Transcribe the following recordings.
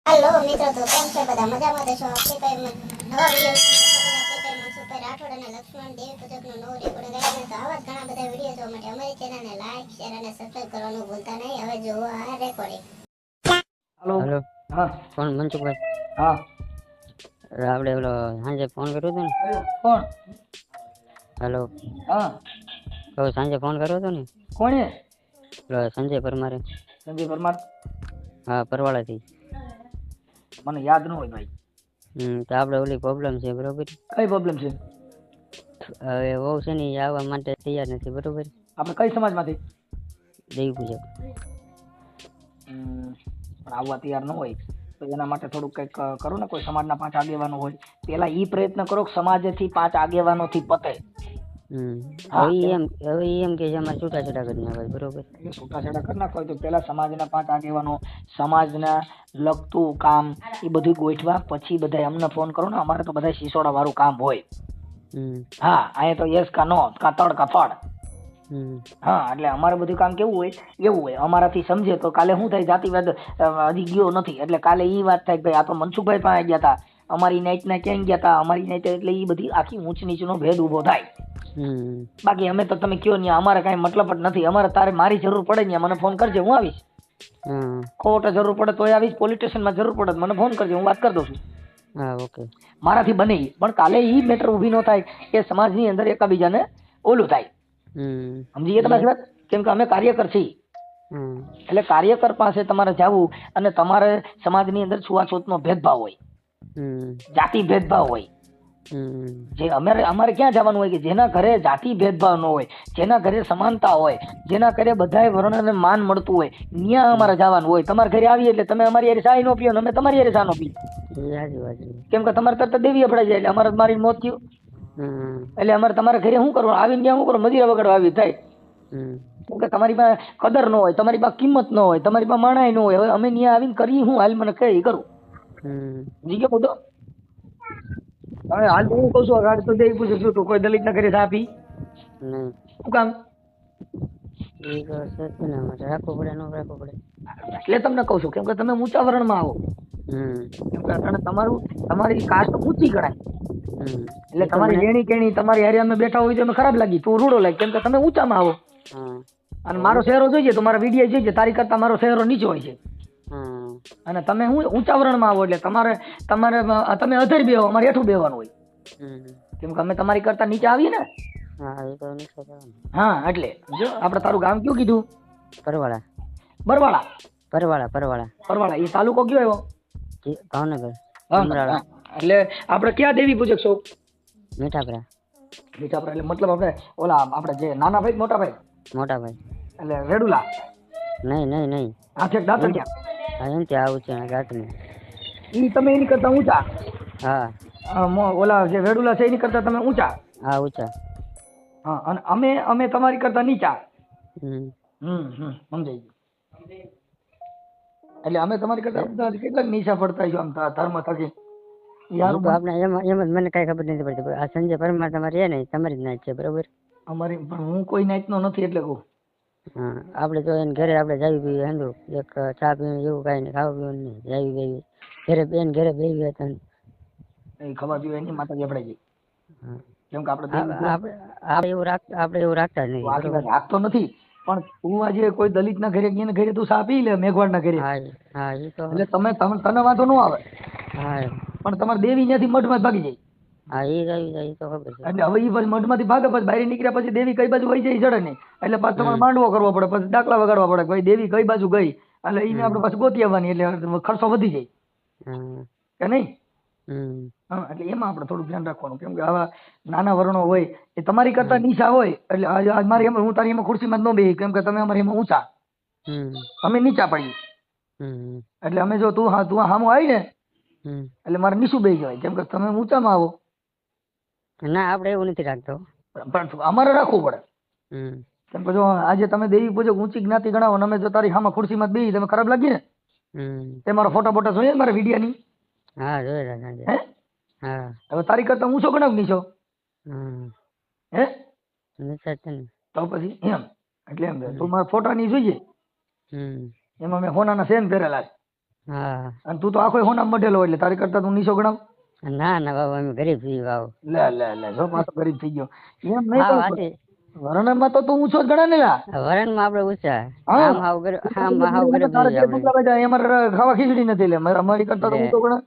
હાલો મિત્રો, તો કેમ છે બધા? મજામાં દેશો? આપણી પાસે નવા વિડીયો સુપર રાઠોડ અને લક્ષ્મણ દેવી પૂજકનો નવો રેકોર્ડિંગ આવ્યો તો આવા જ ઘણા બધા વિડીયો જોવા માટે અમારી ચેનલને લાઈક, શેર અને સબસ્ક્રાઇબ કરવાનું ભૂલતા નહીં. હવે જુઓ આ રેકોર્ડિંગ. हेलो हेलो हाँ कौन मनसुख भाई हाँ આપણે પેલો સાંજે ફોન કર્યો હતો ને कौन હેલો हाँ તો સાંજે ફોન કર્યો હતો ને कौन है પેલો સંજય પરમારે संजय परमार હા પરવાળાથી મને યાદ ન હોય ભાઈ તો આપણે ઓલી પ્રોબ્લેમ છે બરોબર કઈ પ્રોબ્લેમ છે હવે વહુ છે ને એ આવવા માટે તૈયાર નથી બરોબર આપણે કઈ સમાજમાંથી દેવી પૂજક પણ આવવા તૈયાર ન હોય તો એના માટે થોડુંક કંઈક કરો ને કોઈ સમાજના 5 આગેવાનો હોય પેલા ઈ પ્રયત્ન કરો કે સમાજથી 5 આગેવાનોથી પતે હા, હવે ઈ એમ કે છે અમારે છૂટાછેડા કરી નાખે બરોબર એટલે છૂટાછેડા કરી નાખો હોય તો પેલા સમાજના 5 આગેવાનો સમાજના લગતું કામ એ બધું ગોઠવા પછી બધા અમને ફોન કરો ને અમારે તો બધા શીશોડા વાળું કામ હોય હા અહીંયા તો યસ કા નો કા તડ કા ફળ હા એટલે અમારે બધું કામ કેવું હોય એવું હોય અમારાથી સમજે તો કાલે શું થાય જાતિવાદ હજી ગયો નથી એટલે કાલે ઈ વાત થાય કે ભાઈ આ તો મનસુખભાઈ પાસે ગયા હતા અમારી નાઈટના ક્યાં ગયા હતા અમારી નાઈટ એટલે ઈ બધી આખી ઊંચ નીચનો ભેદ ઉભો થાય બાકી અમે તો તમે કયો ને અમારે કાંઈ મતલબ જ નથી અમારે તારે મારી જરૂર પડે ને મને ફોન કરજે હું આવીશ કોર્ટે જરૂર પડે તોય આવીશ પોલીસ સ્ટેશનમાં જરૂર પડે મને ફોન કરજે હું વાત કરી દઉં છું હા ઓકે મારાથી બને ઈ પણ કાલે ઈ મેટર ઊભી ન થાય કે સમાજની અંદર એકાબીજાને ઓલું થાય સમજી ગયા તમારી વાત કેમ કે અમે કાર્યકર છીએ એટલે કાર્યકર પાસે તમારે જવું અને તમારે સમાજની અંદર છૂઆછૂતનો ભેદભાવ હોય જાતિ ભેદભાવ હોય જે અમારે ક્યાં જવાનું હોય કે જેના ઘરે જાતિ ભેદભાવ ન હોય જેના ઘરે સમાનતા હોય જેના ઘરે બધાય વર્ણને માન મળતું હોય ત્યાં અમારે જવાનું હોય તમારા ઘરે આવીએ એટલે તમે અમારી યારે ચાય નો પીઓ ને અમે તમારી યારે ચા નો પીએ કેમ કે તમારે તરત દેવી અફડાઈ જાય એટલે અમારે મારી મોત થયું એટલે અમારે તમારા ઘરે શું કરવું આવીને ત્યાં શું કરો મજીરા વગાડવા આવી થાય કેમ કે તમારી પાસે કદર ન હોય તમારી પાસે કિંમત ન હોય તમારી પાસે માણાય ન હોય હવે અમે ત્યાં આવીને કરી હું હાલ મને કઈ કરું જી કે બધો હવે હાલ તો હું કહું છું ગાડી તો દેવી પૂછું છું તો કોઈ દલિત ના ઘરે આપી શું કામ રાખવું પડે ન રાખવું પડે એટલે તમને કહું છું કેમ કે તમે ઊંચા વર્ણમાં આવો કેમ કે અટાણે તમારી કાસ્ટ ઊંચી ગણાય એટલે તમારી લેણી કેણી તમારી હારે અમે બેઠા હોય તો અમે ખરાબ લાગી તું રૂડો લાગે કેમ કે તમે ઊંચામાં આવો અને મારો ચહેરો જોઈએ તો મારા વિડીયો જોઈએ તારી કરતા મારો ચહેરો નીચો હોય છે અને તમે હું ઊંચા વર્ણમાં આવો એટલે તમારે તમે અધર બેહો અમારે હેઠું બેહવાનું હોય કેમ કે અમે તમારી કરતા નીચે આવીએ ને હા એટલે જો આપણે તારું ગામ કયું કીધું પરવાળા બરવાળા પરવાળા એ તાલુકો કયો આવ્યો ભાવનગર એટલે આપણે ક્યાં દેવી પૂજક છો મીઠાપરા એટલે મતલબ આપણે જે નાના ભાઈ મોટા ભાઈ એટલે રેડુલા નહીં હાથે દાંતણ ક્યાં એમથી આવું છે ઘાટને ઈ તમે એની કરતા ઊંચા હા ઓલા જે રેડુલા છે એની કરતા તમે ઊંચા હા ઊંચા હા અને અમે તમારી કરતા નીચા સમજાઈ ગયું એટલે અમે તમારી કરતા કેટલાક નીચા પડતા છો આમ ધર્મ થકી આપણે એમ જ મને કઈ ખબર નથી પડતી આ સંજય પરમાર તમારી છે ને તમારી જ નાચ છે બરોબર અમારી પણ હું કોઈ નાચ નો નથી એટલે કહું હા આપણે તો એને ઘરે આપણે જાવી પીવી હેંધું એક ચા પીવું એવું કાંઈ નહીં ખાવા પીવું નહીં જાવી બેવી ઘરે બેવી હતા એ ખબર પીવે એની માતાજી આપણે જઈ કેમ કે આપણે એવું રાખતા જ નહીં રાખતો નથી પણ તું આજે કોઈ દલિત ના ઘરે ગયા ઘરે તું ચા પી લે મેઘવાડ ના ઘરે હા એ તો એટલે તને વાંધો ન આવે હા પણ તમારે દેવી ત્યાંથી મઠમાં ભાગી જાય હા એ જાય તો ખબર છે એટલે હવે એ પછી મઠમાંથી ભાગે પછી બહાર નીકળ્યા પછી દેવી કઈ બાજુ વહી જાય ચડે નહીં એટલે પાછું તમારે માંડવો કરવો પડે પછી દાખલા વગાડવા પડે ભાઈ દેવી કઈ બાજુ ગઈ એટલે એને આપણે પાછું ગોતી આવવાની એટલે ખર્ચો વધી જાય કે નહીં હા એટલે એમાં આપણે થોડું ધ્યાન રાખવાનું કેમ કે આવા નાના વર્ણો હોય એ તમારી કરતા નીચા હોય એટલે મારી હું તારી એમાં ખુરશીમાં જ ન બેહી કેમ કે તમે અમારી એમાં ઊંચા અમે નીચા પડીએ એટલે અમે જો તું હામું આવી ને એટલે મારે નીચું બેસી જવાય કેમ કે તમે ઊંચામાં આવો ના આપણે એવું નથી રાખતો પણ અમારે રાખવું પડે કેમ કે જો આજે તમે દેવી પૂજક ઊંચી જ્ઞાતિ ગણાવો અને અમે જો તારી હામાં ખુરશીમાં બેસી તમે ખરાબ લાગી ને તે મારા ફોટા જોઈએ ને મારા વિડીયાની હા જોયેલા હે હા હવે તારી કરતા ઊંચો ગણાવ નીચો હે તો પછી એમ એટલે એમ તું મારા ફોટાની જોઈએ એમાં મેં હોનાના સેન પહેરેલા છે હા અને તું તો આખો હોનામાં મઢેલો એટલે તારી કરતા તું નીચો ગણાવ. ના ના બાબુ અમે ગરીબ છીએ બાબુ. લે જો પાછો ગરીબ થઈ ગયો એમ નહીં હા તો વાતે વર્ણમાં તો તું ઊંચો જ ગણા ને લા. વરણમાં આપણે ઊંચા હા આમ હાવ ગરીબ તારા છીએ બે આપણે. ડુંગરા બેઠા અમારે ખાવા ખીચડી નથી લે અમારી કરતા તો લે ઊંચો ગણા.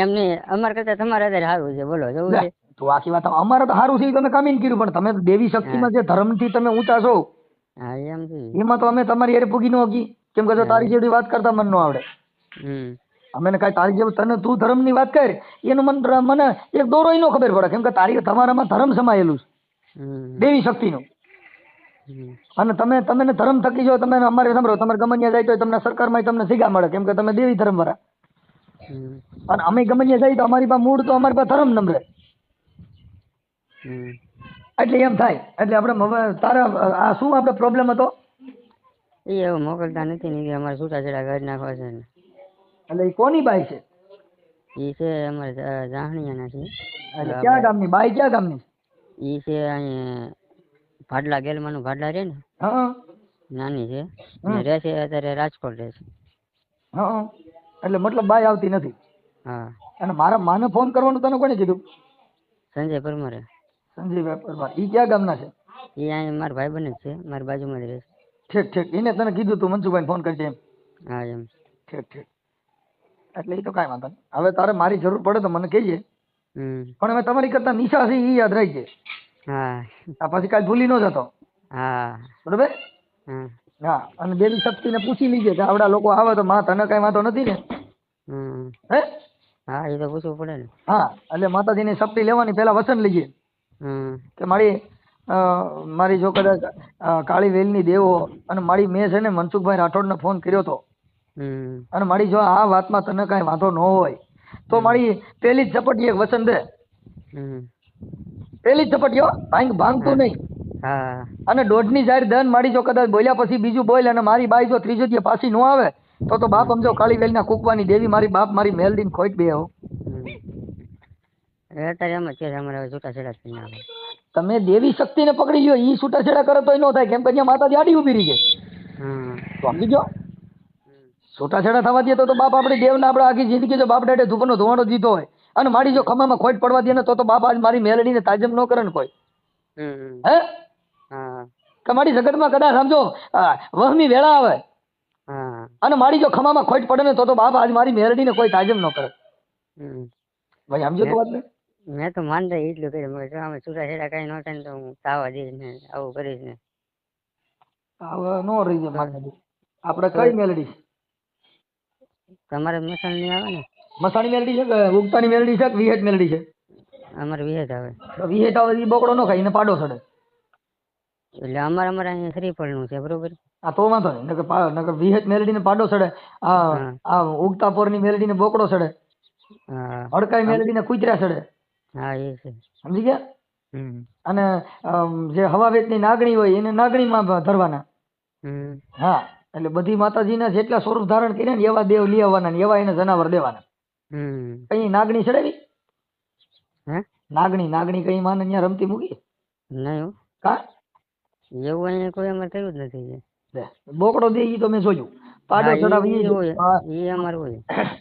એમ નહીં અમારા કરતા તમારે અત્યારે સારું છે બોલો જવું લે છે. તું આખી વાત અમારે તો સારું છે તમે કામીન કર્યું પણ તમે દેવી શક્તિમાં જે ધર્મથી તમે ઊંચા છો હા એમ છે. એમાં તો અમે તમારી હારે પૂગી ન હકી કેમ કે જો તારી જેવી વાત કરતા મન ન આવડે. અમે કઈ તારી જેવું તને તું ધર્મની વાત કર એનું મને એક દોરો નો ખબર પડે કેમ કે તમારામાં ધર્મ સમાયેલું છે દેવી શક્તિનું. અને તમે ધર્મ થકી જો તમે અમારે સાંભળો તમારે ગમનિયા જાય તો તમને સરકારમાં તમને સિગા મળે કેમ કે તમે દેવી ધર્મ વાળા. અને અમે ગમનિયા જાય તો અમારી પાસે મૂળ તો અમારી પાસે ધર્મ નંબરે. એટલે એમ થાય એટલે આપણે હવે તારા આ શું આપણે પ્રોબ્લેમ હતો. એ એવું મોકલતા નથી ને કે અમારે છૂટાછેડા કરી નાખવા છે ને. એટલે એ કોની બાઈ છે. એ છે અમારે જાહણિયાના છે. એટલે ક્યાં ગામની બાઈ ક્યાં ગામની. એ છે અહીંયા ભાડલા ગેલમાનું ભાડલા રે ને. હા નાની છે ને રહે છે અત્યારે રાજકોટ રહે છે. હા એટલે મતલબ બાઈ આવતી નથી. હા અને મારા માને ફોન કરવાનું તને કોને કીધું. સંજય પરમારે. સંજયભાઈ પરમાર ઈ ક્યાં ગામના છે. એ અહીંયા મારા ભાઈ બને જ છે મારી બાજુમાં જ રહે છે. ઠીક એને તને કીધું તું મનસુભાઈ ફોન કરજે એમ. હા એમ. ઠીક એટલે એ તો કાંઈ વાંધો નહીં હવે તારે મારી જરૂર પડે તો મને કહેજે. પણ હવે તમારી કરતા નિશા છે એ યાદ રાખજે. હા આ પછી કાંઈ ભૂલી ન જતો. હા બરોબર. હા અને દેવી શક્તિને પૂછી લીજે કે આવડા લોકો આવે તો માં તને કઈ વાંધો નથી ને. હે હા એ તો પૂછવું પડે ને. હા એટલે માતાજીની શક્તિ લેવાની પહેલા વચન લીજે કે મારી જો કદાચ કાળી વેલની દેવો અને મેં છે ને મનસુખભાઈ રાઠોડને ફોન કર્યો હતો અને મારી જો આ વાતમાં તને કઈ વાંધો ન હોય તો મારી પેલી જ ઝપટી એક વચન દે. પેલી જ ઝપટીઓ ભાંગતું નહીં. અને દોઢની જાહેર દન મારી જો કદાચ બોલ્યા પછી બીજું બોલ અને મારી બાઈ જો ત્રીજો દિવસ પાછી ન આવે તો બાપ સમજો કાળી વેલના કૂકવાની દેવી મારી બાપ મારી મેલડીને ખોટ બે હો. અત્યારે એમ જ છે અમારે છૂટાછેડા જ ના આવે. તમે દેવી શક્તિને પકડી લ્યો ઈ છૂટાછેડા કરે તોય ન થાય કેમ કે અહીંયા માતાજી આડી ઉભી રહી છે. તો સમજી ગયો. છૂટાછેડા થવા દે તો બાપ આપણે દેવને આપણે આખી જિંદગી જો બાપ દાડે ધૂપનો ધોવાણો દીધો હોય અને મારી જો ખમામાં ખોટ પડવા દે ને તો બાપ આજ મારી મેલડીને તાજમ ન કરે ને કોઈ. હે કે મારી જગતમાં કદાચ સમજો વહમી વેળા આવે અને મારી જો ખમામાં ખોટ પડે ને તો બાપ આજ મારી મેલડીને કોઈ તાજમ ન કરે. ભાઈ સમજો તો વાત ને. મેં તો માનતા એટલું કર્યું અમે છૂટાછેડા કઈ ન થાય ને તો હું તાવા દઈશ ને આવું કરીશ ને. હવે નો રહી જાય મારે આપણે કઈ મેલડી તમારે મસાણ નહીં આવે ને. મસાણી મેલડી છે કે ઉગતાની મેલડી છે કે વિહેટ મેલડી છે. અમારે વિહેત આવે. વિહેટ આવે એ બોકડો ન ખાય એને પાડો ચડે. એટલે અમારે નું છે બરોબર. હા તો વાંધો નહીં નકર વિહેટ મેલડીને પાડો ચડે આ ઉગતા પોરની મેલડીને બોકડો ચડે. હડકાઈ મેલડીને કૂતરા ચડે. હા એ છે સમજી ગયા. અને જે હવા વેચની નાગણી હોય એને નાગણીમાં ધરવાના. હા એટલે બધી માતાજીના જેટલા સ્વરૂપ ધારણ કર્યા ને એવા દેવ લઈ આવવાના ને એવા એને જનાવર દેવાના. કઈ નાગણી ચડાવી નાગણી કઈ માને ત્યાં રમતી મૂકી નહીં કા એવું અહીંયા કોઈ અમારે થયું જ નથી. બોકડો દે ઈ તો મેં જોયું. પાડો ચડાવી એ અમારે હોય.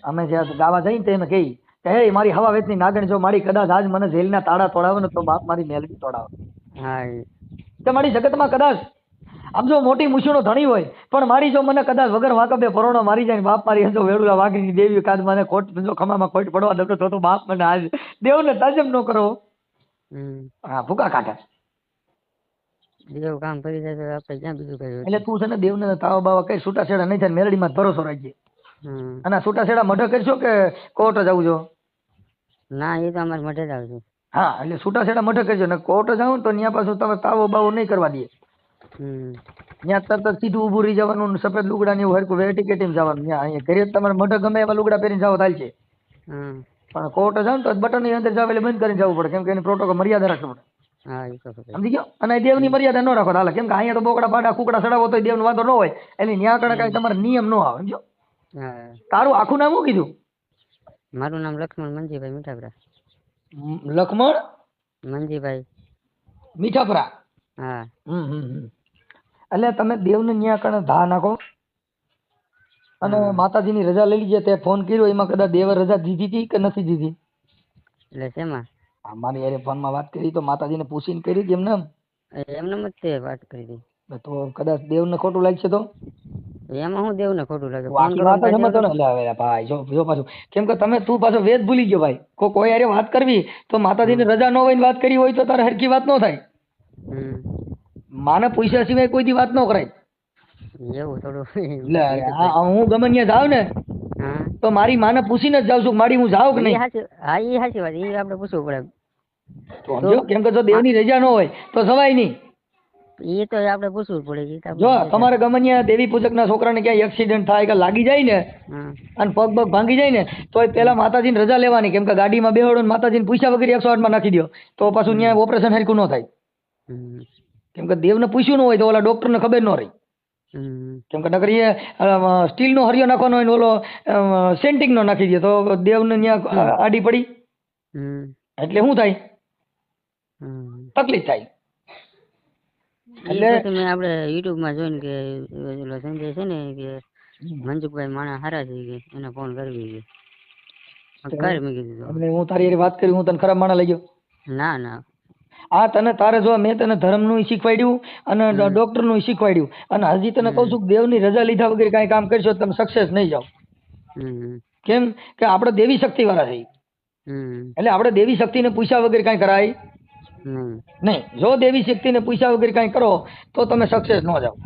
અમે જ્યાં ગાવા જઈને તે અમે કહી કે હે મારી હવા વેચની નાગણી જો મારી કદાચ આજ મને જેલના તાળા તોડાવે ને તો બાપ મારી મેલડી તોડાવે. હા કે મારી જગતમાં કદાચ આમ જો મોટી મુશીનો ધણી હોય પણ મારી જો મને કદાચ વગર વાકબે પરોણો મારી જાય બાપ મારી હંજો વેડુલા વાઘની દેવી કાદ મને ખોટ જો ખમામાં ખોટ પડવા દો તો બાપ મને આજ દેવને તાજમ ન કરો. હા ભૂકા કાઢે દેવ કામ કરી જાય તો આપણે ક્યાં બીજું કર્યું. એટલે તું છે ને દેવને તાવા બાવા કઈ છૂટાછેડા નહીં થાય મેલડીમાં ભરોસો રાખજે. અને છૂટાછેડા મઢે કરશો કે કોર્ટ જવું છો. ના એ તો અમારે મઢે જ આવશે. હા એટલે છૂટાછેડા મઢે કરજો ને કોર્ટ જાવ તો ત્યાં પાછું તમે તાવો બાવો નહીં કરવા દે. ત્યાં તરત સીધું ઊભું રહી જવાનું સફેદ લુગડા ને એવું હરકું વેટી કેટીમ જવાનું. ત્યાં અહીંયા ઘરે તમારે મઢે ગમે એવા લુગડા પહેરીને જાવ થાય છે પણ કોર્ટ જાવ તો બટન ની અંદર જાવ એટલે બંધ કરીને જવું પડે કેમ કે એની પ્રોટોકોલ મર્યાદા રાખવી પડે. સમજી ગયો. અને દેવની મર્યાદા ન રાખો હાલે કેમ કે અહીંયા તો બોકડા પાડા કુકડા ચડાવો તો દેવનો વાંધો ન હોય એટલે ન્યા કણે કઈ તમારે નિયમ ન આવે. સમજો. તારું આખું નામ શું કીધું. મારું નામ લક્ષ્મણ મંજીભાઈ મીઠાપરા. લક્ષ્મણ મંજીભાઈ મીઠાપરા. હા એટલે તમે દેવને ન્યા કણે ધા નાખો અને માતાજીની રજા લઈ લીધી તે ફોન કર્યો એમાં કદાચ દેવ રજા દીધી હતી કે નથી દીધી? એટલે શેમાં? મારી યારે ફોનમાં વાત કરી તો માતાજીને પૂછીને કરી હતી એમને? એમને જ તે વાત કરી હતી. તો કદાચ દેવને ખોટું લાગશે તો એમાં હું દેવને ખોટું લાગે? આખી વાત જ સમજતો ને. એટલે ભાઈ જો પાછું કેમ કે તું પાછો વેદ ભૂલી ગયો ભાઈ. કોઈ યારે વાત કરવી તો માતાજીને રજા ન હોય ને વાત કરી હોય તો તારે હરખી વાત ન થાય. માને પૈસા સિવાય કોઈ દી વાત ન કરાય. એવું થોડું હું ગમે ત્યાં જાઉં ને તો મારી માને પૂછીને જ જાઉં છું મારી હું જાઉં કે નહીં. હા એ સાચી વાત, એ આપણે પૂછવું પડે. સમજો કેમ કે જો દેવની રજા ન હોય તો જવાય નહીં. એ તો આપણે પૂછવું પડે. જો તમારે ગમે ત્યાં દેવી પૂજકના છોકરાને ક્યાંય એક્સિડન્ટ થાય કે લાગી જાય ને અને પગ ભાંગી જાય ને તો પેલા માતાજીની રજા લેવાની. કેમ કે ગાડીમાં બેહોડો ને માતાજીને પૂછ્યા વગર 108 માં નાખી દો તો પાછું ત્યાં ઓપરેશન હરખું ન થાય. કેમ કે દેવને પૂછ્યું ન હોય તો ઓલા ડોક્ટરને ખબર ન રહી. કેમ કે નકર સ્ટીલનો હરિયો નાખવાનો હોય ને ઓલો સેન્ટિંગનો નાખી દે તો દેવને ત્યાં આડી પડી એટલે શું થાય? તકલીફ થાય. એટલે મેં આપણે યુટ્યુબમાં જોઈને કે સંજય છે ને કે મનસુખભાઈ માણસ હારા છે કે એને ફોન કરવી કર મેં કીધું. હું તારી વાત કરી હું તને ખરાબ માણસ લઈ ગયો? ના તને તારે જો મેં તને ધર્મનું શીખવાડ્યું અને ડોક્ટરનું શીખવાડ્યું અને હજી તને કહું છું દેવની રજા લીધા વગર કાંઈ કામ કરશો તમે સક્સેસ નહીં જાઓ. કેમ કે આપણે દેવી શક્તિ વાળા છીએ. એટલે આપણે દેવી શક્તિને પૂછ્યા વગર કાંઈ કરાય નહીં. જો દેવી શક્તિને પૂછ્યા વગર કાંઈ કરો તો તમે સક્સેસ ન જાઓ.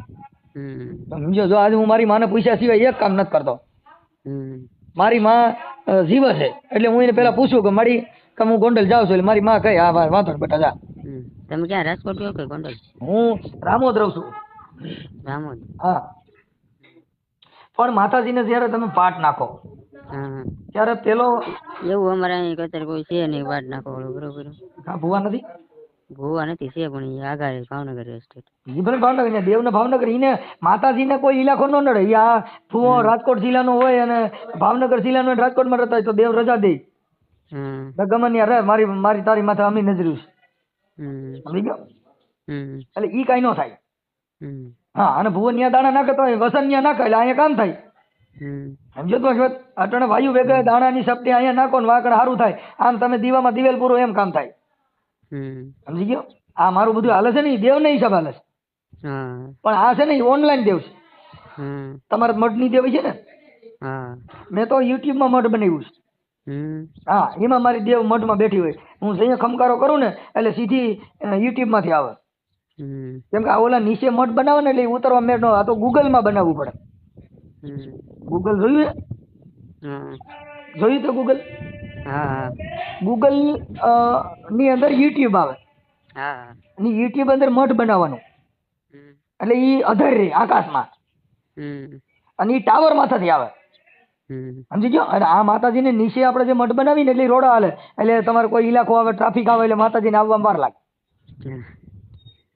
સમજો જો આજે હું મારી માને પૂછ્યા સિવાય એક કામ નથી કરતો. મારી માં જીવ છે એટલે હું એને પેલા પૂછું કે મારી કે હું ગોંડલ જાઉં છું એટલે મારી માં કહે હા ભાઈ વાંધો બેટા જા. તમે ક્યાં રાજકોટ રહ્યો કે ગોંડલ? હું રામોદ રહું છું. રામોદ? હા. પણ માતાજીને જયારે તમે પાઠ નાખો ત્યારે પેલો એવું અમારે અહીં અત્યારે કોઈ છે નહીં પાઠ નાખો બરોબર. ભુવા નથી? ભુવા નથી છે પણ એ આગારે ભાવનગર એસ્ટેટ. એ ભલે ભાવનગર દેવને ભાવનગર એને માતાજીને કોઈ ઇલાકો ન નડે. આ ભુવો રાજકોટ જિલ્લાનો હોય અને ભાવનગર જિલ્લાનો હોય રાજકોટમાં રહેતા હોય તો દેવ રજા દે. ગમે ત્યાં રહે મારી તારી માથે અમી નજર્યું છે. સમજી ગયો? એટલે ઈ કઈ ન થાય. હા અને ભુવન ત્યાં દાણા નાખતો હોય વસન ત્યાં નાખે એટલે અહીંયા કામ થાય. સમજો તો અટણે વાયુ વેગે દાણાની સપટી અહીંયા નાખો ને વાકડ સારું થાય. આમ તમે દીવામાં દિવેલ પૂરો એમ કામ થાય. સમજી ગયો? આ મારું બધું હાલે છે ને દેવ ને હિસાબ હાલે છે. પણ આ છે ને ઓનલાઈન દેવ છે. તમારા મઠની દેવ છે ને મેં તો યુટ્યુબમાં મઠ બનાવ્યું છે. હા એમાં મારી દેવ મઠમાં બેઠી હોય. હું જઈને ખમકારો કરું ને એટલે સીધી યુટ્યુબમાંથી આવે. કેમ કે આ ઓલા નીચે મઠ બનાવે ને એટલે ઉતરવા મેળ આ તો ગૂગલમાં બનાવવું પડે. ગૂગલ જોયું? જોયું તો ગૂગલ? ગૂગલ ની અંદર યુટ્યુબ આવે અને યુટ્યુબ અંદર મઠ બનાવવાનું એટલે એ અધર રે આકાશમાં અને એ ટાવર માથાથી આવે. સમજી ગયો? અને આ માતાજીને નીચે આપણે જે મઠ બનાવીને એટલે રોડા હાલે એટલે તમારે કોઈ ઇલાકો આવે ટ્રાફિક આવે એટલે માતાજીને આવવામાં વાર લાગે.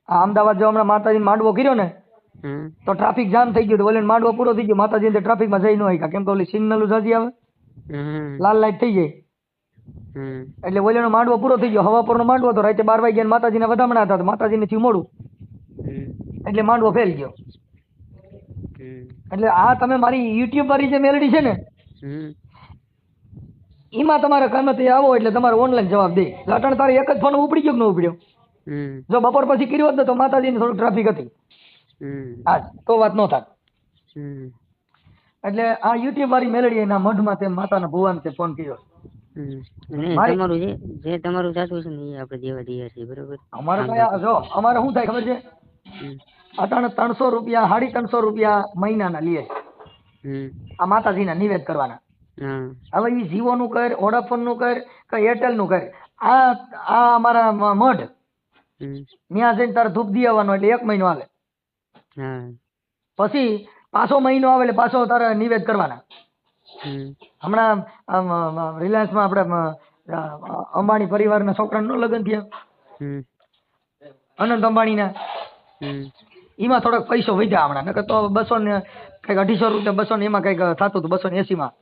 આ અમદાવાદ જો હમણાં માતાજીને માંડવો કર્યો ને તો ટ્રાફિક જામ થઈ ગયું. ઓલે માંડવો પૂરો થઈ ગયો માતાજીને ટ્રાફિકમાં જઈ ન હોય કેમ કે ઓલી સિગ્નલ જાજી આવે લાલ લાઈટ થઈ જાય એટલે ઓલેનો માંડવો પૂરો થઈ ગયો. હવાપુરનો માંડવો તો રાતે 12 વાગ્યા માતાજીના વધામણા હતા તો માતાજીને થયું મોડું એટલે માંડવો ફેલ ગયો. એટલે આ તમે મારી યુટ્યુબ વાળી જે મેલડી છે ને એમાં તમારે કામથી આવો એટલે તમારે ઓનલાઈન જવાબ દે. અટાણે તારે એક જ ફોન ઉપડી ગયો કે ન ઉપડ્યો? જો બપોર પછી કર્યો હોત ને તો માતાજીની થોડું ટ્રાફિક હતી હા તો વાત ન થાત. એટલે આ યુટ્યુબ વાળી મેલડી એના મઢમાં તે માતાના ભુવાને તે ફોન કર્યો. તમારું જે તમારું થતું છે ને એ આપણે દેવા દઈએ છીએ બરોબર. અમારે જો અમારે શું થાય ખબર છે? અટાણે 300 રૂપિયા 350 રૂપિયા મહિનાના લે આ માતાજીના નિવેદ કરવાના. હવે એ જીઓ નું કર વોડાફોન નું કર કે એરટેલ નું કર આ અમારા મઢ ત્યાં જઈને તારે ધૂપ દી આવવાનો એટલે 1 મહિનો આવે. પછી પાછો મહિનો આવે એટલે પાછો તારે નિવેદ કરવાના. હમણાં રિલાયન્સમાં આપણે અંબાણી પરિવારના છોકરાનું લગ્ન થયા અનંત અંબાણીના એમાં થોડોક પૈસો વધ્યા હમણાં નકર તો 200 ને કંઈક 250 રૂપિયા 200 ને એમાં કંઈક થતું હતું 280 માં.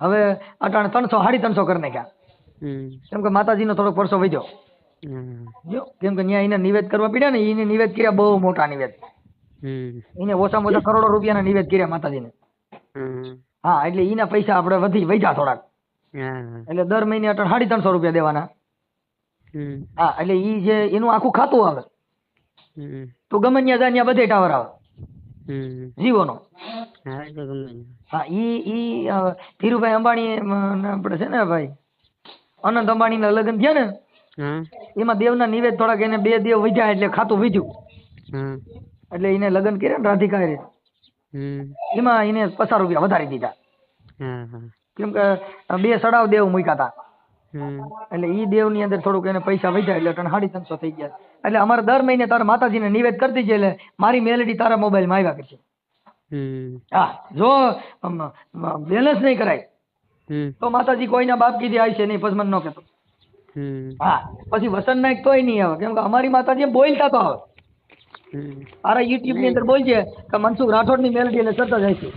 હવે અટાણે 300 350 કરી નાખ્યા કેમ કે માતાજીનો થોડોક પરસો વધ્યો. જો કેમ કે ત્યાં એને નિવેદ કરવા પડ્યા ને એને નિવેદ કર્યા બહુ મોટા નિવેદ. એને ઓછામાં ઓછા કરોડો રૂપિયાના નિવેદ કર્યા માતાજીને. હા એટલે એના પૈસા આપણે વધ્યા થોડાક, હા એટલે દર મહિને 350 રૂપિયા દેવાના. હમ હા એટલે ઈ જે એનું આખું ખાતું આવે, હમ તો ગમે ત્યાં જાય ત્યાં બધે ટાવર આવે હમ જીઓનો. હા એ તો ગમે તે. હા ઈ ધીરુભાઈ અંબાણી આપણે છે ને ભાઈ અનંત અંબાણી ના લગ્ન થયા ને, હા એમાં દેવના નિવેદ થોડાક એને 2 દેવ વધ્યા એટલે ખાતું વધ્યું, હા એટલે એને લગ્ન કર્યા ને રાધિકા, હમ એમાં એને 50 રૂપિયા વધારી દીધા, હા હા કેમ કે 2 સડાવ દેવ મૂક્યા હતા, હમ એટલે ઈ દેવ ની અંદર થોડુંક એને પૈસા વધ્યા એટલે 350 થઈ ગયા. એટલે અમારે દર મહિને તારા માતાજીને નિવેદ કરતી છે, એટલે મારી મેલેડી તારા મોબાઈલમાં આવ્યા કરશે. હમ હા જો બેલેન્સ નહીં કરાય હમ તો માતાજી કોઈના બાપ કીધી આવી છે નહીં, પછી મને ન કહેતો. હમ હા પછી વસન નાયક તોય નહીં આવે, કેમ કે અમારી માતાજી બોલતા તો આવે. હમ તારા યુટ્યુબ ની અંદર બોલજે કે મનસુખ રાઠોડ ની મેલેડી એટલે ચડતા જાય છે.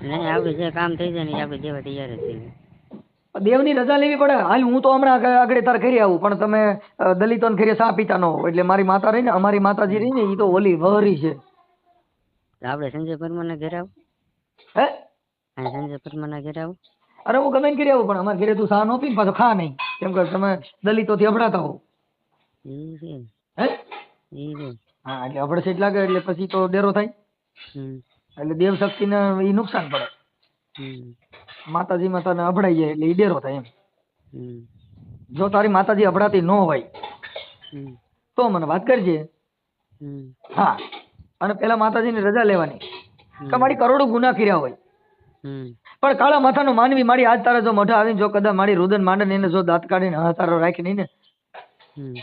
નહીં આપણે જે કામ થઈ જાય ને આપણે દેવા તૈયાર જ છીએ. દેવની રજા લેવી પડે. હાલ હું તો હમણાં આગળ તાર કરી આવું, પણ તમે દલિતોને ઘરે સા પીતા ન હો, એટલે મારી માતા રહી ને, અમારી માતાજી રહી ને, એ તો ઓલી વહરી છે. આપણે સંજય પરમારના ઘરે આવું, હે હા સંજય પરમારના ઘરે આવું. અરે હું ગમે કરી આવું, પણ અમારે ઘરે તું સા નો પી પાછો ખા નહીં, કેમ કે તમે દલિતોથી અભડાતા હો. એ છે હે એ છે. હા એટલે અભડ સીટ લાગે એટલે પછી તો ડેરો થાય, હમ એટલે દેવ શક્તિને એ નુકસાન પડે. હમ માતાજી માતાને અભડાઈ જાય એટલે એ ડેરો થાય એમ. હમ જો તારી માતાજી અભડાતી ન હોય હમ તો મને વાત કરજે. હમ હા અને પેલા માતાજીની રજા લેવાની, કે હમ મારી કરોડો ગુના કર્યા હોય, હમ પણ કાળા માથાનો માનવી મારી આજ તારે જો મોઢા આવીને જો કદાચ મારી રુદન માંડે એને જો દાંત કાઢીને હાથારો રાખી નહીં ને, હમ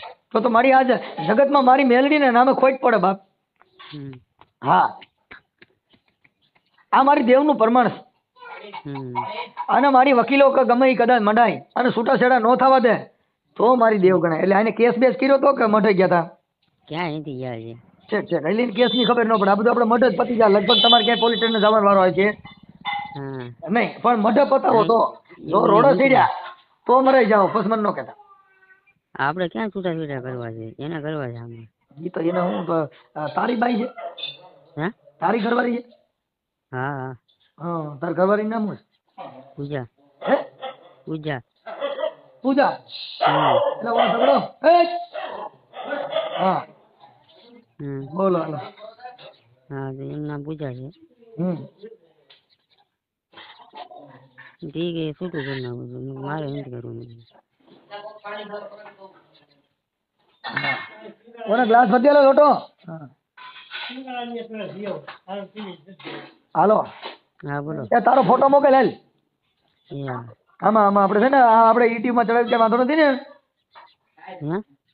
તો મારી આજ જગતમાં મારી મેલડીને નામે ખોટ પડે બાપ. હમ હા આ મારી દેવનું પ્રમાણ છે. હમ અને મારી વકીલો કે ગમે ઈ કદાચ મંડાય અને છૂટાછેડા ન થવા દે તો મારી દેવ ગણાય. એટલે આને કેસ બેસ કર્યો તો કે મઢે ગયા હતા? ક્યાં અહીંથી ગયા છે? છે એટલે કેસ ની ખબર ન પડે, આ બધું આપણે મઢ જ પતી જાય. લગભગ તમારે ક્યાંય પોલીસ સ્ટેશન જવાનો વારો હોય છે હા નહીં, પણ મઢે પતાવો તો જો એવું રોડે નહીં સીડ્યા તો મરાઈ જાઓ, પછી મને ન કહેતા. આપણે ક્યાં છૂટા છૂટા કરવા છે? એના કરવા છે આમાં. ઈ તો એને હું તારી બાઈ છે, હે તારી ઘરવાળી છે? હા હા હા તાર ઘરવાળી નામ શું છે? પૂજા હે પૂજા. પૂજા. હમ એટલે ઓલો ઝઘડો હા હમ બોલો હાલો. હા તો એનું નામ પૂજા છે. ઠીક એ છૂટું કરી નાખું છું, મારે નથી કરવું. ઓને ગ્લાસ ભરી લોટો. હાલો હા બોલો. એ તારો ફોટો મોકલ હેલ. યા આમાં આપણે છે ને આપણે યુટ્યુબ માં ચડાવી કઈ વાંધો નથી ને? હે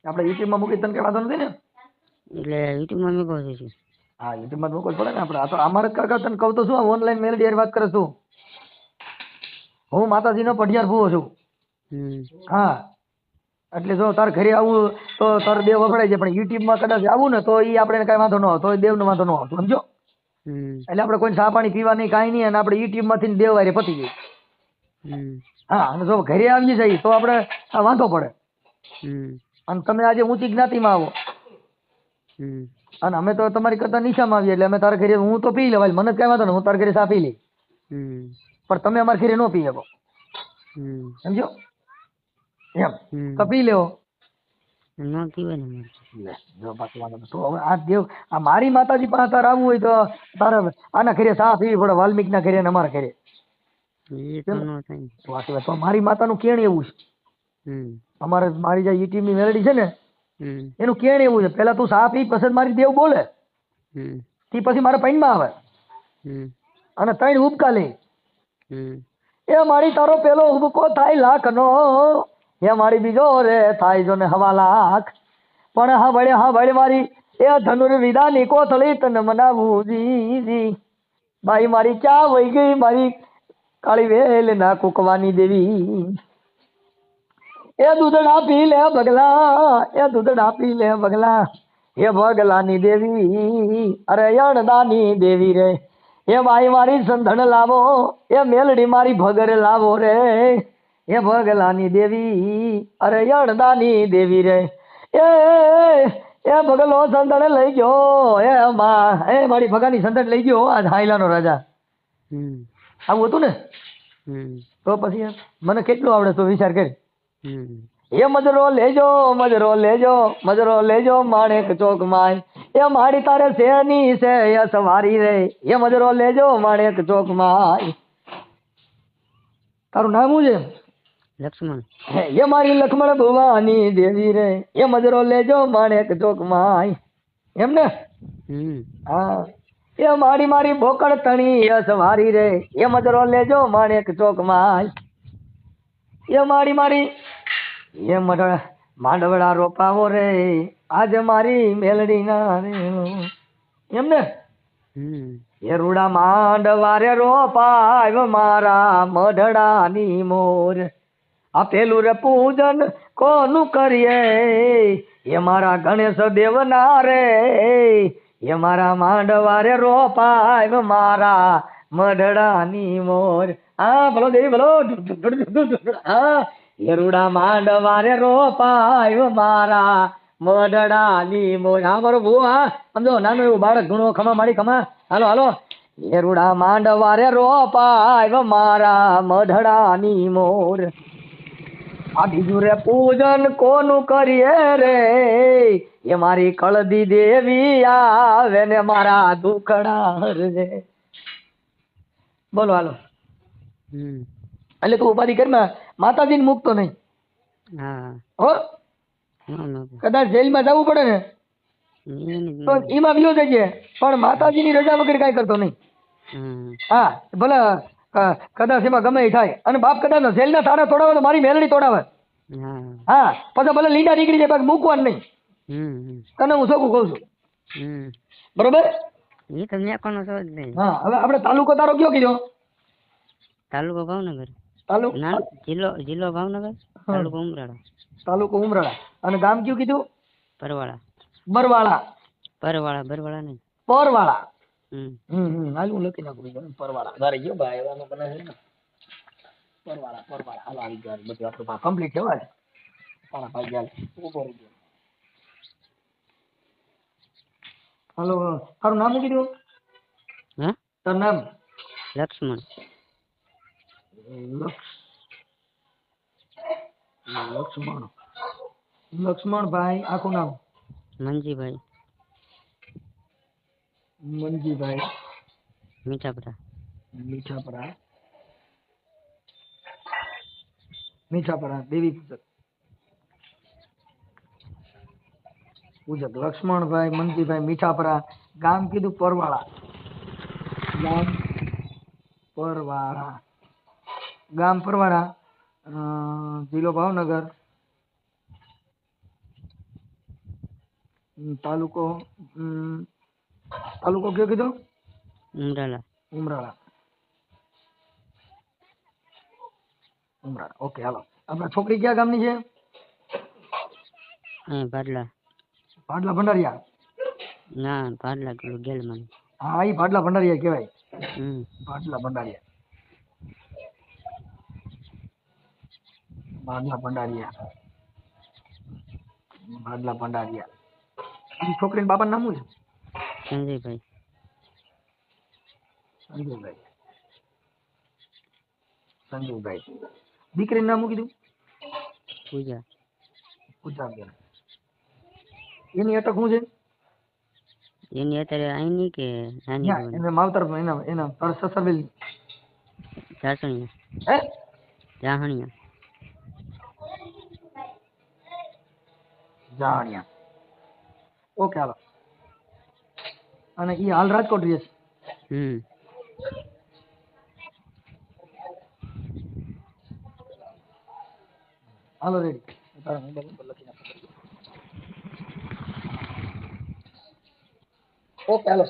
આપણે યુટ્યુબ માં મૂકી તને કઈ વાંધો નથી ને? એટલે યુટ્યુબમાં મેં કહું છું. હા યુટ્યુબ માં મોકલ પડે ને આપણે. આ તો અમારે કાકા તને કહું તો શું, ઓનલાઈન મેલેડી વાત કરે છું. હું માતાજીનો પઢિયાર ભૂવો છું. હા એટલે જો તાર ઘરે આવું તો તાર દેવ વફડાય છે, પણ યુટ્યુબ માં કદાચ આવું ને તો એ આપણે કઈ વાંધો ન આવે, તો દેવ નો વાંધો ન આવે, સમજો? એટલે આપણે કોઈ ચા પાણી પીવા નહીં, કાંઈ નહીં, અને આપણે યુટ્યુબ માંથી દેવ વારે પતી જાય. હા અને જો ઘરે આવી જાય તો આપણે વાંધો પડે. અને તમે આજે ઊંચી જ્ઞાતિમાં આવો અને અમે તો તમારી કરતા નીચામાં આવીએ, એટલે અમે તારા ઘરે હું તો પી લેવાય, મને કઈ વાંધો નહીં, હું તારા ઘરે ચા પી લઈ, પણ તમે અમારા ઘરે ન પી શકો, સમજો? એમ તો પી લેવો. તો હવે આ દેવ આ મારી માતાજી પાસે તારે આવવું હોય તો તારે આના ઘરે ચા પીવી પડે, વાલ્મીક ના ઘરે અને અમારા ઘરે. તો મારી માતાનું કેણ એવું છે, અમારે મારી જે યુટ્યુબ ની મેલેડી છે ને એનું કેણ એવું છે, પેલા તું ચા પી પછી મારી દેવ બોલે, તે પછી મારા પૈનમાં આવે અને 3 ઉબકા લે. એ મારી તારો પેલો ઉબકો થાય લાખ નો, એ મારી બીજો રે થાય જો ને 1.5 લાખ, પણ હા વળે મારી એ ધનુર્વિદા ની કોથળી તને મનાવું જી. બાઈ મારી ચા વહી ગઈ, મારી કાળી વેલ ના કુકવાની દેવી. એ દૂધડા પી લે બગલા, એ દૂધડા પી લે બગલા, એ બગલાની દેવી, અરે યણદાની દેવી રે. એ બાઈ મારી સંધણ લાવો, એ મેલડી મારી ભગર લાવો રે, એ ભગલાની દેવી, અરે યણદાની દેવી રે. એ ભગલો સંધણ લઈ ગયો, એ માં એ મારી ભગાની સંધણ લઈ ગયો આજ હાઈલાનો રાજા. આવું હતું ને? તો પછી યાર મને કેટલું આવડે તો વિચાર કર. એ મજરો લેજો મજરો લેજો મજરો લેજો માણેક ચોક માં એ માડી તારે શેની છે એ સવારી રે એ મજરો લેજો માણેક ચોક માં. તારું નામ શું છે? લક્ષ્મણ. એ મારી લક્ષ્મણ ભુવાની દેવી રે એ મજરો લેજો માણેક ચોક માં. એમ ને? હા. એ મારી મારી બોકડ તણી એ સવારી રે એ મજરો લેજો માણેક ચોક માં. એ મારી મારી એ માંડવડા રોપાવો રે આજે મારી મેલડી ના રે. એમ ને? એ રૂડા માંડવા રે રોપાવ મારા મઢડાની મોર. આ પેલું રે પૂજન કોનું કરીએ એ મારા ગણેશ દેવના રે એ મારા માંડવા રે રોપાવ મારા મઢડાની મોર. હા ભલો દેવી ભલો. હા એરુડા માંડવા રે રોપાયો મારા મઢડાની મોર. હા મારો ભૂ. હા સમજો નાનું એવું બાળક ઘણો ખમા માડી ખમા. હાલો હાલો. એરુડા માંડવા રે રોપાયો મારા મઢડાની મોર. આ બીજું રે પૂજન કોનું કરીએ રે એ મારી કળદી દેવી આવે ને મારા દુખડા હરજે. બોલો હાલો. એટલે તું ઉપાધિ કરમાં માતાજીને મૂકતો નહીં. હો કદાચ જેલમાં જવું પડે ને તો એમાં વિલો જઈએ પણ માતાજીની રજા વગર કાંઈ કરતો નહીં. હા ભલે કદાચ એમાં ગમે એ થાય અને બાપ કદાચ જેલના તારા તોડાવે તો મારી મેલડી તોડાવે. હા પછી ભલે લીંડા નીકળી જાય બાકી મૂકવાનું નહીં. તને હું ચોખ્ખું કહું છું. બરોબર? હા હવે આપણે તાલુકો તારો કયો કીધો? તાલુકો ભાવનગર. જિલ્લો ભાવનગર. તાલુકો ઉમરાળા. તાલુકો ઉમરાળા. અને ગામ કયું કીધું? પરવાળા. બરવાળા. બરવાળા નહીં પરવાળા. હાલ હું લખી નાખું પરવાળા. ઘરે ગયો ભાઈ એવાનું બને છે ને પરવાળા. હાલ આવી ગયા બધું આપણું કમ્પ્લીટ છે. વાત તારા ભાઈ ગયા ઉભો રહી ગયો. હાલો તારું નામ શું કીધું? તારું નામ? લક્ષ્મણ. લક્ષ્મણભાઈ. આખું નામ? મંજીભાઈ. મીઠાપરા. દેવી પૂજક. લક્ષ્મણભાઈ મંજીભાઈ મીઠાપરા. ગામ કીધું પરવાળા. ગામ પરવાળા. જિલ્લો ભાવનગર. તાલુકો કયો કીધો? ઉમરાળા. ઓકે હાલો. આપણા છોકરી ક્યાં ગામની છે? ભાડલા ભંડારિયા. ના ભાડલા ગેલમાં. હા એ ભાડલા ભંડારિયા કહેવાય. ભાડલા ભંડારિયા. છોકરીના બાપાનું નામ શું છે? સંજયભાઈ. દીકરીનું નામ શું કીધું? પૂજા. એની અટક શું છે? એની અત્યારે આઈની કે નાની? એને માવતર એના સસરવેલ જાહણિયા. ઓકે હાલો. અને એ હાલ રાજકોટ રહે છે? હાલો રેડી. તારા મોબાઈલ નંબર લખી નાખો. ઓકે હાલો.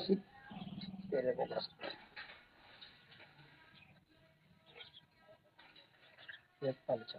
તેરે પ્રોગ્રેસ 41 છે.